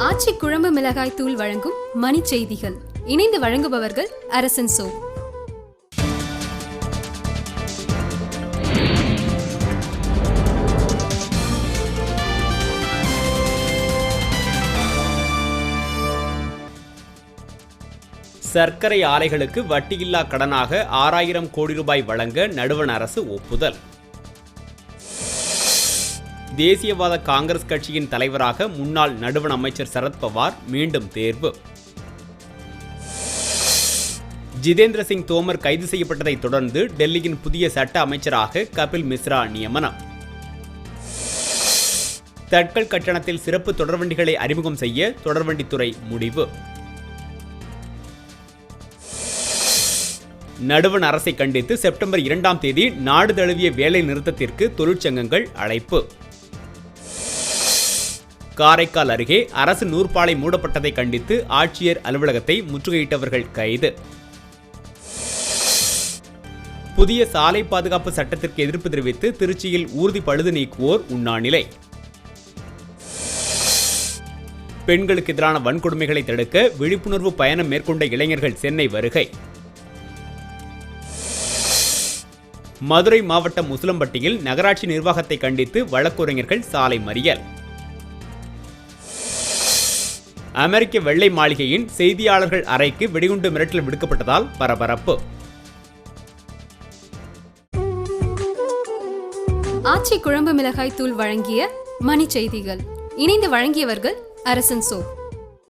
ஆச்சி குழம்பு மிளகாய் தூள் வழங்கும் மணி செய்திகள். இணைந்து வழங்குபவர்கள் அரசன் சோ. சர்க்கரை ஆலைகளுக்கு வட்டியில்லா கடனாக 6000 கோடி ரூபாய் வழங்க நடுவண் அரசு ஒப்புதல். தேசியவாத காங்கிரஸ் கட்சியின் தலைவராக முன்னாள் நடுவண் அமைச்சர் சரத்பவார் மீண்டும் தேர்வு. ஜிதேந்திர சிங் தோமர் கைது செய்யப்பட்டதை தொடர்ந்து டெல்லியின் புதிய சட்ட அமைச்சராக கபில் மிஸ்ரா நியமனம். தட்கல் கட்டணத்தில் சிறப்பு தொடர்வண்டிகளை அறிமுகம் செய்ய தொடர்வண்டித்துறை முடிவு. நடுவண் அரசை கண்டித்து செப்டம்பர் 2ஆம் தேதி நாடு தழுவிய வேலை நிறுத்தத்திற்கு தொழிற்சங்கங்கள் அழைப்பு. காரைக்கால் அருகே அரசு நூற்பாலை மூடப்பட்டதை கண்டித்து ஆட்சியர் அலுவலகத்தை முற்றுகையிட்டவர்கள் கைது. புதிய சாலை பாதுகாப்பு சட்டத்திற்கு எதிர்ப்பு தெரிவித்து திருச்சியில் ஊர்தி பழுது நீக்குவோர் உண்ணாநிலை. பெண்களுக்கு எதிரான வன்கொடுமைகளை தடுக்க விழிப்புணர்வு பயணம் மேற்கொண்ட இளைஞர்கள் சென்னை வருகை. மதுரை மாவட்டம் முசலம்பட்டியில் நகராட்சி நிர்வாகத்தை கண்டித்து வழக்குரைஞர்கள் சாலை மறியல். அமெரிக்க வெள்ளை மாளிகையின் செய்தியாளர்கள் அறைக்கு வெடிகுண்டு மிரட்டல் விடுக்கப்பட்டதால் பரபரப்பு. ஆச்சி குழம்பு மிளகாய் தூள் வழங்கிய மணி செய்திகள். இணைந்து வழங்கியவர்கள் அரசன் சோ.